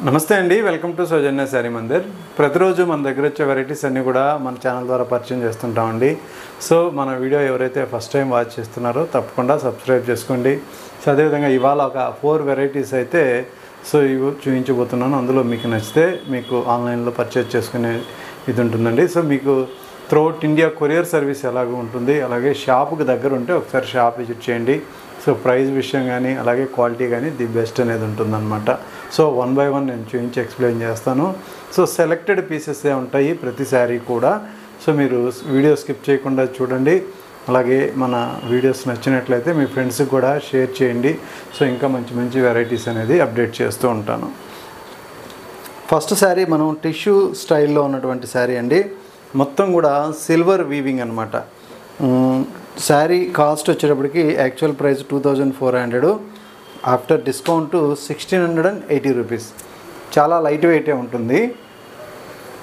నమస్తే అండి, welcome to సౌజన్య శారీ మందిర్. ప్రతిరోజు మన దగ్గర వచ్చే వెరైటీస్ అన్నీ కూడా మన ఛానల్ ద్వారా పరిచయం చేస్తుంటామండి. సో మన వీడియో ఎవరైతే ఫస్ట్ టైం వాచ్ చేస్తున్నారో తప్పకుండా సబ్స్క్రైబ్ చేసుకోండి. సో అదేవిధంగా ఇవాళ ఒక 4 వెరైటీస్ అయితే ఇవి చూపించబోతున్నాను. అందులో మీకు నచ్చితే మీకు ఆన్లైన్లో పర్చేజ్ చేసుకునే ఇది ఉంటుందండి. సో మీకు త్రూఅవుట్ ఇండియా కొరియర్ సర్వీస్ ఎలాగ ఉంటుంది, అలాగే షాప్కి దగ్గర ఉంటే ఒకసారి షాప్ విజిట్ చేయండి. సో ప్రైస్ విషయం కానీ అలాగే క్వాలిటీ కానీ ది బెస్ట్ అనేది ఉంటుందన్నమాట. సో 1 by 1 నేను చూపించి ఎక్స్ప్లెయిన్ చేస్తాను. సో సెలెక్టెడ్ పీసెసే ఉంటాయి ప్రతి శారీ కూడా. సో మీరు వీడియో స్కిప్ చేయకుండా చూడండి. అలాగే మన వీడియోస్ నచ్చినట్లయితే మీ ఫ్రెండ్స్కి కూడా షేర్ చేయండి. సో ఇంకా మంచి మంచి వెరైటీస్ అనేది అప్డేట్ చేస్తూ ఉంటాను. ఫస్ట్ శారీ మనం టిష్యూ స్టైల్లో ఉన్నటువంటి శారీ అండి. మొత్తం కూడా సిల్వర్ వీవింగ్ అనమాట. శారీ కాస్ట్ వచ్చేటప్పటికి actual price 2400, after discount 1680 rupees. చాలా లైట్ వెయిటే ఉంటుంది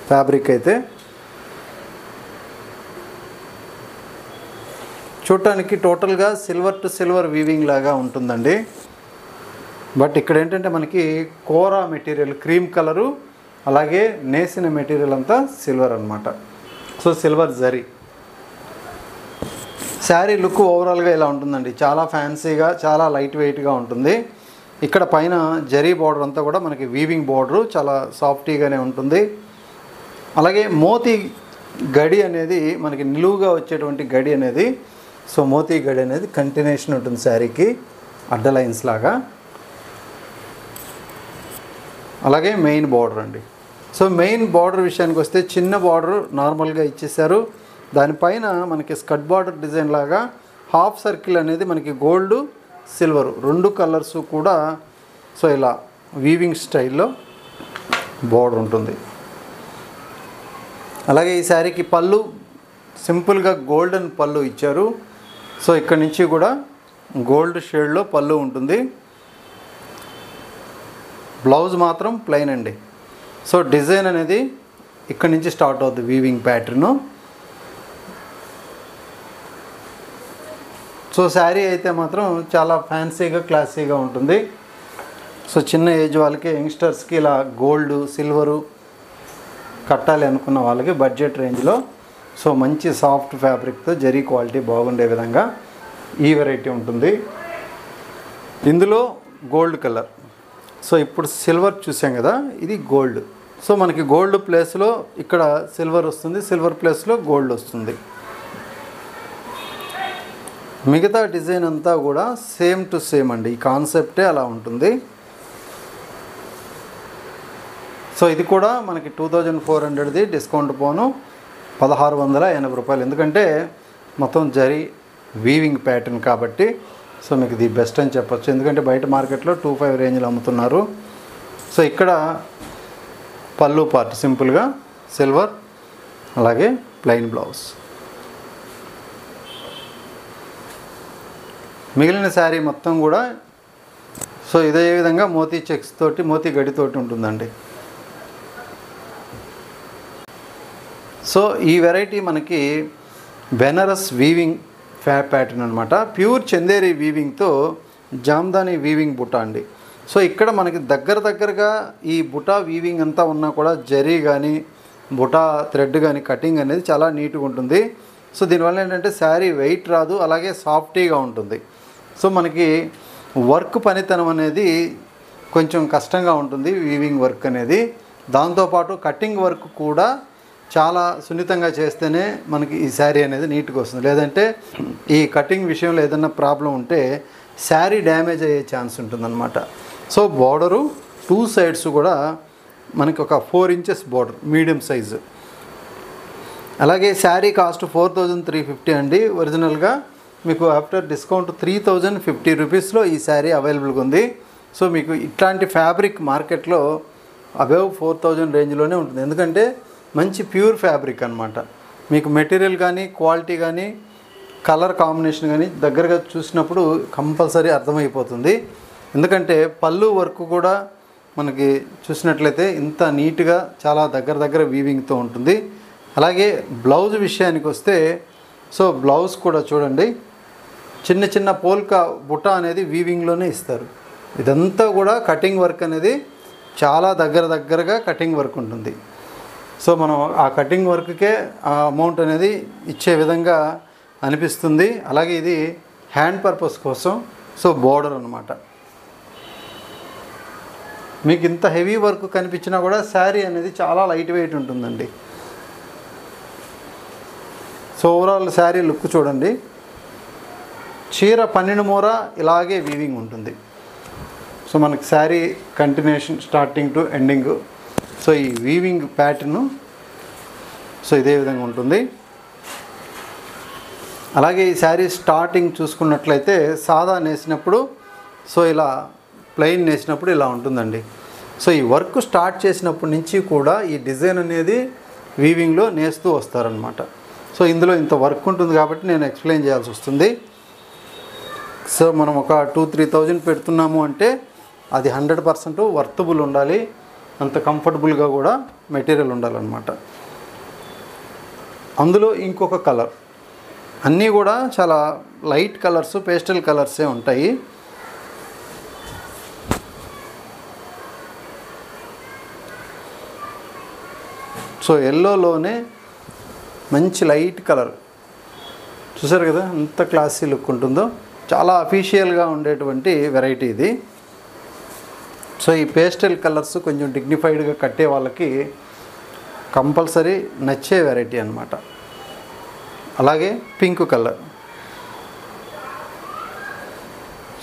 ఫ్యాబ్రిక్ అయితే. చూడటానికి టోటల్గా సిల్వర్ టు సిల్వర్ వీవింగ్ లాగా ఉంటుందండి. బట్ ఇక్కడ ఏంటంటే మనకి కోరా మెటీరియల్ క్రీమ్ కలరు, అలాగే నేసిన మెటీరియల్ అంతా సిల్వర్ అనమాట. So silver zari sari look ఓవరాల్గా ఇలా ఉంటుందండి. చాలా ఫ్యాన్సీగా, చాలా లైట్ వెయిట్గా ఉంటుంది. ఇక్కడ పైన జరీ బార్డర్ అంతా కూడా మనకి వీవింగ్ బార్డరు చాలా సాఫ్టీగానే ఉంటుంది. అలాగే మోతీ గడి అనేది మనకి నిలువుగా వచ్చేటువంటి గడి అనేది, సో మోతీ గడి అనేది కంటిన్యూషన్ ఉంటుంది శారీకి, అడ్డ లైన్స్ లాగా. అలాగే మెయిన్ బార్డర్ అండి. సో మెయిన్ బార్డర్ విషయానికి వస్తే చిన్న బార్డర్ నార్మల్గా ఇచ్చేసారు. దానిపైన మనకి స్కట్ బార్డర్ డిజైన్ లాగా హాఫ్ సర్కిల్ అనేది మనకి గోల్డ్ సిల్వర్ 2 కలర్స్ కూడా సో ఇలా వీవింగ్ స్టైల్లో బార్డర్ ఉంటుంది. అలాగే ఈ శారీకి పళ్ళు సింపుల్గా గోల్డెన్ పళ్ళు ఇచ్చారు. సో ఇక్కడి నుంచి కూడా గోల్డ్ షేడ్లో పళ్ళు ఉంటుంది. బ్లౌజ్ మాత్రం ప్లెయిన్ అండి. సో డిజైన్ అనేది ఇక్కడి నుంచి స్టార్ట్ అవుతుంది వీవింగ్ ప్యాటర్ను. సో శారీ అయితే మాత్రం చాలా ఫ్యాన్సీగా క్లాసీగా ఉంటుంది. సో చిన్న ఏజ్ వాళ్ళకి, యంగ్స్టర్స్కి ఇలా గోల్డ్ సిల్వరు కట్టాలి అనుకున్న వాళ్ళకి బడ్జెట్ రేంజ్లో సో మంచి సాఫ్ట్ ఫ్యాబ్రిక్తో జరీ క్వాలిటీ బాగుండే విధంగా ఈ వెరైటీ ఉంటుంది. ఇందులో గోల్డ్ కలర్, సో ఇప్పుడు సిల్వర్ చూసాం కదా, ఇది గోల్డ్. సో మనకి గోల్డ్ ప్లేస్లో ఇక్కడ సిల్వర్ వస్తుంది, సిల్వర్ ప్లేస్లో గోల్డ్ వస్తుంది. మిగతా డిజైన్ అంతా కూడా సేమ్ టు సేమ్ అండి. ఈ కాన్సెప్టే అలా ఉంటుంది. సో ఇది కూడా మనకి 2400ది డిస్కౌంట్ పోను 1680 రూపాయలు. ఎందుకంటే మొత్తం జరీ వీవింగ్ ప్యాటర్న్ కాబట్టి సో మీకు ది బెస్ట్ అని చెప్పొచ్చు. ఎందుకంటే బయట మార్కెట్లో 25 రేంజ్లో అమ్ముతున్నారు. సో ఇక్కడ పళ్ళు పార్ట్ సింపుల్గా సిల్వర్, అలాగే ప్లెయిన్ బ్లౌజ్. మిగిలిన శారీ మొత్తం కూడా సో ఇదే విధంగా మోతీ చెక్స్ తోటి, మోతీ గడితోటి ఉంటుందండి. సో ఈ వెరైటీ మనకి బెనారస్ వీవింగ్ ప్యాటర్న్ అనమాట. ప్యూర్ చందేరి వీవింగ్తో జామ్దాని వీవింగ్ బుటా అండి. సో ఇక్కడ మనకి దగ్గరగా ఈ బుటా వీవింగ్ అంతా ఉన్నా కూడా జరీ కానీ బుటా థ్రెడ్ కానీ కటింగ్ అనేది చాలా నీట్గా ఉంటుంది. సో దీనివల్ల ఏంటంటే శారీ వెయిట్ రాదు, అలాగే సాఫ్టీగా ఉంటుంది. సో మనకి వర్క్ పనితనం అనేది కొంచెం కష్టంగా ఉంటుంది వీవింగ్ వర్క్ అనేది. దాంతోపాటు కటింగ్ వర్క్ కూడా చాలా సున్నితంగా చేస్తేనే మనకి ఈ శారీ అనేది నీట్గా వస్తుంది. లేదంటే ఈ కటింగ్ విషయంలో ఏదైనా ప్రాబ్లం ఉంటే శారీ డ్యామేజ్ అయ్యే ఛాన్స్ ఉంటుందన్నమాట. సో బార్డరు 2 సైడ్స్ కూడా మనకి ఒక 4 ఇంచెస్ బార్డర్, మీడియం సైజు. అలాగే శారీ కాస్ట్ 4350 అండి. ఒరిజినల్గా మీకు ఆఫ్టర్ డిస్కౌంట్ 3050 రూపీస్లో ఈ శారీ అవైలబుల్గా ఉంది. సో మీకు ఇట్లాంటి ఫ్యాబ్రిక్ మార్కెట్లో అబవ్ 4000 రేంజ్లోనే ఉంటుంది. ఎందుకంటే మంచి ప్యూర్ ఫ్యాబ్రిక్ అనమాట. మీకు మెటీరియల్ కానీ క్వాలిటీ కానీ కలర్ కాంబినేషన్ కానీ దగ్గరగా చూసినప్పుడు కంపల్సరీ అర్థమైపోతుంది. ఎందుకంటే పళ్ళు వర్క్ కూడా మనకి చూసినట్లయితే ఇంత నీట్గా చాలా దగ్గర వీవింగ్తో ఉంటుంది. అలాగే బ్లౌజ్ విషయానికి వస్తే సో బ్లౌజ్ కూడా చూడండి, చిన్న పోల్కా బుట్ట అనేది వీవింగ్లోనే ఇస్తారు. ఇదంతా కూడా కటింగ్ వర్క్ అనేది చాలా దగ్గరగా కటింగ్ వర్క్ ఉంటుంది. సో మనం ఆ కటింగ్ వర్క్కే ఆ అమౌంట్ అనేది ఇచ్చే విధంగా అనిపిస్తుంది. అలాగే ఇది హ్యాండ్ పర్పస్ కోసం సో బోర్డర్ అనమాట. మీకు ఇంత హెవీ వర్క్ కనిపించినా కూడా శారీ అనేది చాలా లైట్ వెయిట్ ఉంటుందండి. సో ఓవరాల్ శారీ లుక్ చూడండి. చీర పన్నెండు మూర ఇలాగే వీవింగ్ ఉంటుంది. సో మనకి sari continuation starting to ending. So ఈ వీవింగ్ ప్యాటర్ను సో ఇదే విధంగా ఉంటుంది. అలాగే ఈ శారీ స్టార్టింగ్ చూసుకున్నట్లయితే సాదా నేసినప్పుడు సో ఇలా ప్లెయిన్ నేసినప్పుడు ఇలా ఉంటుందండి. సో ఈ వర్క్ స్టార్ట్ చేసినప్పటి నుంచి కూడా ఈ డిజైన్ అనేది వీవింగ్లో నేస్తూ వస్తారనమాట. సో ఇందులో ఇంత వర్క్ ఉంటుంది కాబట్టి నేను ఎక్స్ప్లెయిన్ చేయాల్సి వస్తుంది. సో మనం ఒక 2-3,000 పెడుతున్నాము అంటే అది 100% వర్తబుల్ ఉండాలి, అంత కంఫర్టబుల్గా కూడా మెటీరియల్ ఉండాలన్నమాట. అందులో ఇంకొక కలర్, అన్నీ కూడా చాలా లైట్ కలర్స్, పేస్టల్ కలర్సే ఉంటాయి. సో ఎల్లోలోనే మంచి లైట్ కలర్ చూసారు కదా, ఎంత క్లాసీ లుక్ ఉంటుందో. చాలా అఫీషియల్గా ఉండేటువంటి వెరైటీ ఇది. సో ఈ పేస్టల్ కలర్స్ కొంచెం డిగ్నిఫైడ్గా కట్టే వాళ్ళకి కంపల్సరీ నచ్చే వెరైటీ అన్నమాట. అలాగే పింక్ కలర్,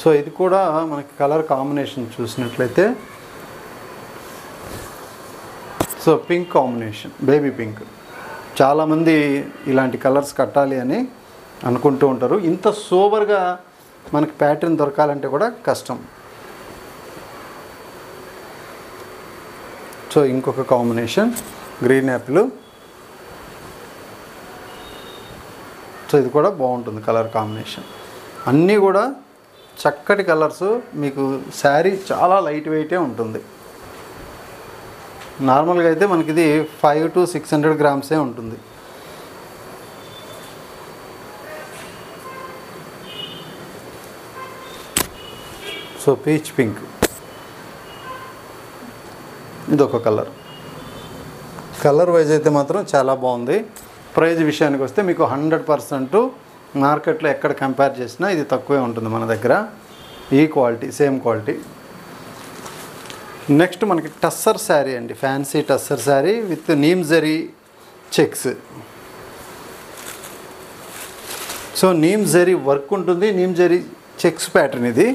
సో ఇది కూడా మనకి కలర్ కాంబినేషన్ చూసినట్లయితే so pink combination, baby pink. చాలామంది ఇలాంటి కలర్స్ కట్టాలి అని అనుకుంటూ ఉంటారు. ఇంత సోబర్గా మనకి ప్యాటర్న్ దొరకాలంటే కూడా కష్టం. సో ఇంకొక కాంబినేషన్ గ్రీన్ యాపిల్. సో ఇది కూడా బాగుంటుంది కలర్ కాంబినేషన్. అన్నీ కూడా చక్కటి కలర్స్. మీకు శారీ చాలా లైట్ వెయిటే ఉంటుంది. నార్మల్గా అయితే మనకి ఇది 500 to 600 grams ఉంటుంది. సో పీచ్ పింక్ ఇదొక కలర్. కలర్ వైజ్ అయితే మాత్రం చాలా బాగుంది. ప్రైజ్ విషయానికి వస్తే మీకు 100% మార్కెట్లో ఎక్కడ కంపేర్ చేసినా ఇది తక్కువే ఉంటుంది మన దగ్గర. ఈ క్వాలిటీ, సేమ్ క్వాలిటీ. నెక్స్ట్ మనకి టస్సర్ శారీ అండి, fancy tussar sari with neem zari checks. So neem zari work ఉంటుంది, నీమ్ జరీ చెక్స్ ప్యాటర్న్ ఇది.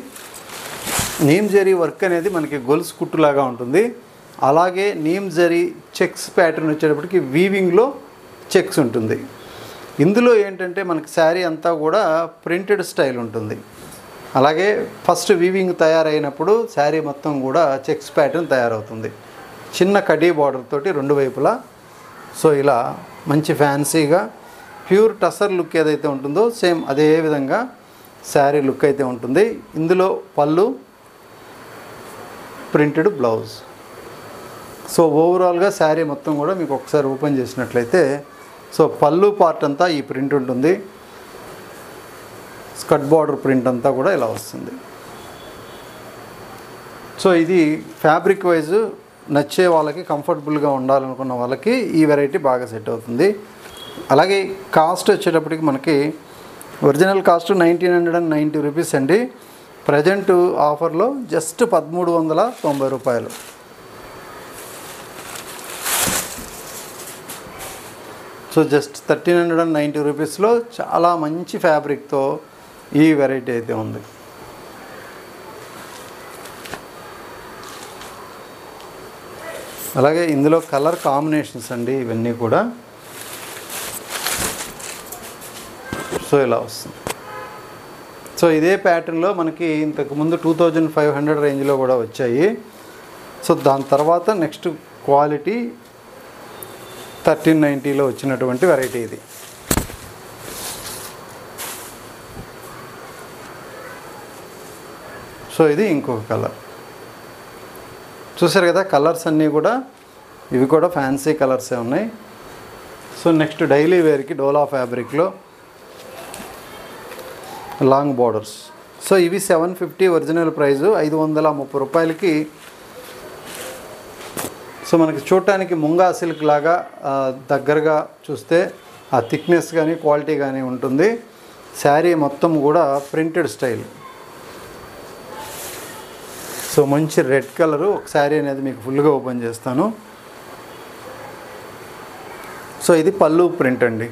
నీమ్ జరీ వర్క్ అనేది మనకి గొలుసు కుట్టులాగా ఉంటుంది. అలాగే నీమ్ జరీ చెక్స్ ప్యాటర్న్ వచ్చేటప్పటికి వీవింగ్లో చెక్స్ ఉంటుంది. ఇందులో ఏంటంటే మనకి శారీ అంతా కూడా ప్రింటెడ్ స్టైల్ ఉంటుంది. అలాగే ఫస్ట్ వీవింగ్ తయారైనప్పుడు శారీ మొత్తం కూడా చెక్స్ ప్యాటర్న్ తయారవుతుంది, చిన్న కడీ బార్డర్ తోటి రెండు వైపులా. సో ఇలా మంచి ఫ్యాన్సీగా ప్యూర్ టసర్ లుక్ ఏదైతే ఉంటుందో సేమ్ అదే విధంగా శారీ లుక్ అయితే ఉంటుంది. ఇందులో పళ్ళు, ప్రింటెడ్ బ్లౌజ్. సో ఓవరాల్గా శారీ మొత్తం కూడా మీకు ఒకసారి ఓపెన్ చేసినట్లయితే సో పళ్ళు పార్ట్ అంతా ఈ ప్రింట్ ఉంటుంది, స్కర్ట్ బార్డర్ ప్రింట్ అంతా కూడా ఇలా వస్తుంది. సో ఇది ఫ్యాబ్రిక్ వైజ్ నచ్చే వాళ్ళకి, కంఫర్టబుల్గా ఉండాలనుకున్న వాళ్ళకి ఈ వెరైటీ బాగా సెట్ అవుతుంది. అలాగే కాస్ట్ వచ్చేటప్పటికి మనకి ఒరిజినల్ కాస్ట్ 1990 రూపీస్ అండి. ప్రజెంట్ ఆఫర్లో జస్ట్ 1390 రూపాయలు. సో జస్ట్ 1390 రూపీస్లో చాలా మంచి ఫ్యాబ్రిక్తో ఈ వెరైటీ అయితే ఉంది. అలాగే ఇందులో కలర్ కాంబినేషన్స్ అండి ఇవన్నీ కూడా. సో ఇలా వస్తుంది. సో ఇదే ప్యాటర్న్లో మనకి ఇంతకుముందు 2500 రేంజ్లో కూడా వచ్చాయి. సో దాని తర్వాత నెక్స్ట్ క్వాలిటీ 1390లో వచ్చినటువంటి వెరైటీ ఇది. సో ఇది ఇంకొక కలర్. చూసారు కదా, కలర్స్ అన్నీ కూడా ఇవి కూడా ఫ్యాన్సీ కలర్సే ఉన్నాయి. సో నెక్స్ట్ డైలీ వేర్కి డోలా ఫ్యాబ్రిక్లో లాంగ్ బార్డర్స్. సో ఇవి 750 ఒరిజినల్ ప్రైజు. 530 రూపాయలకి సో మనకి చూడటానికి ముంగా సిల్క్ లాగా దగ్గరగా చూస్తే ఆ థిక్నెస్ కానీ క్వాలిటీ కానీ ఉంటుంది. శారీ మొత్తం కూడా ప్రింటెడ్ స్టైల్. సో మంచి రెడ్ కలరు. ఒక శారీ అనేది మీకు ఫుల్గా ఓపెన్ చేస్తాను. సో ఇది పళ్ళు ప్రింట్ అండి.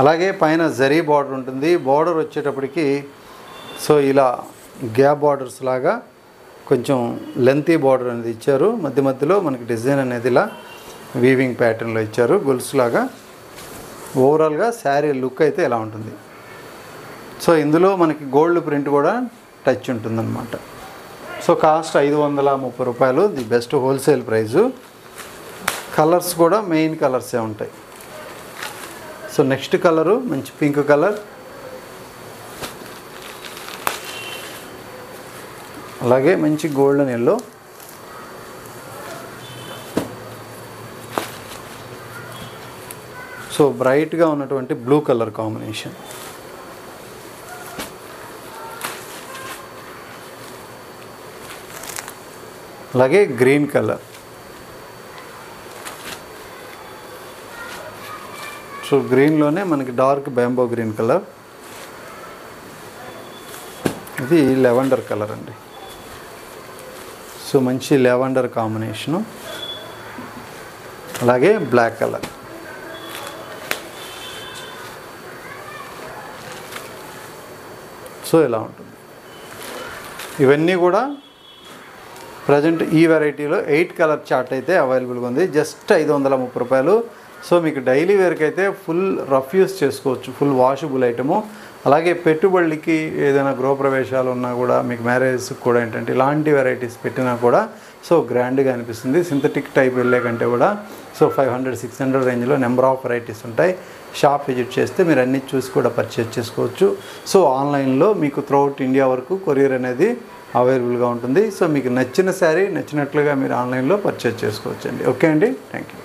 అలాగే పైన జరీ బార్డర్ ఉంటుంది. బార్డర్ వచ్చేటప్పటికి సో ఇలా గ్యాప్ బార్డర్స్ లాగా కొంచెం లెంతీ బార్డర్ అనేది ఇచ్చారు. మధ్య మధ్యలో మనకి డిజైన్ అనేది ఇలా వీవింగ్ ప్యాటర్న్లో ఇచ్చారు గొలుసులాగా. ఓవరాల్గా శారీ లుక్ అయితే ఎలా ఉంటుంది. సో ఇందులో మనకి గోల్డ్ ప్రింట్ కూడా టచ్ ఉంటుందన్నమాట. సో కాస్ట్ 530 రూపాయలు, the best wholesale price. Colours కూడా మెయిన్ కలర్సే ఉంటాయి. సో నెక్స్ట్ కలరు మంచి పింక్ కలర్, అలాగే మంచి గోల్డెన్ ఎల్లో, సో బ్రైట్గా ఉన్నటువంటి బ్లూ కలర్ కాంబినేషన్, అలాగే గ్రీన్ కలర్. సో గ్రీన్లోనే మనకి డార్క్ బ్యాంబో గ్రీన్ కలర్. ఇది లెవెండర్ కలర్ అండి. సో మంచి లెవెండర్ కాంబినేషను, అలాగే బ్లాక్ కలర్. సో ఇలా ఉంటుంది. ఇవన్నీ కూడా ప్రజెంట్ ఈ వెరైటీలో 8 కలర్ చార్ట్ అయితే అవైలబుల్గా ఉంది. జస్ట్ 530 రూపాయలు. సో మీకు డైలీ వేర్కి అయితే ఫుల్ రఫ్ యూస్ చేసుకోవచ్చు, ఫుల్ వాషబుల్ ఐటము. అలాగే పెట్టుబడులకి ఏదైనా గృహప్రవేశాలు ఉన్నా కూడా, మీకు మ్యారేజ్కి కూడా ఏంటంటే ఇలాంటి వెరైటీస్ పెట్టినా కూడా సో గ్రాండ్గా అనిపిస్తుంది. సింథటిక్ టైప్ వెళ్ళే కంటే కూడా సో 500-600 రేంజ్లో నెంబర్ ఆఫ్ వెరైటీస్ ఉంటాయి. షాప్ విజిట్ చేస్తే మీరు అన్నీ చూసి కూడా పర్చేజ్ చేసుకోవచ్చు. సో ఆన్లైన్లో మీకు త్రూఅవుట్ ఇండియా వరకు కొరియర్ అనేది అవైలబుల్గా ఉంటుంది. సో మీకు నచ్చిన శారీ నచ్చినట్లుగా మీరు ఆన్లైన్లో పర్చేజ్ చేసుకోవచ్చు అండి. ఓకే అండి, థ్యాంక్ యూ.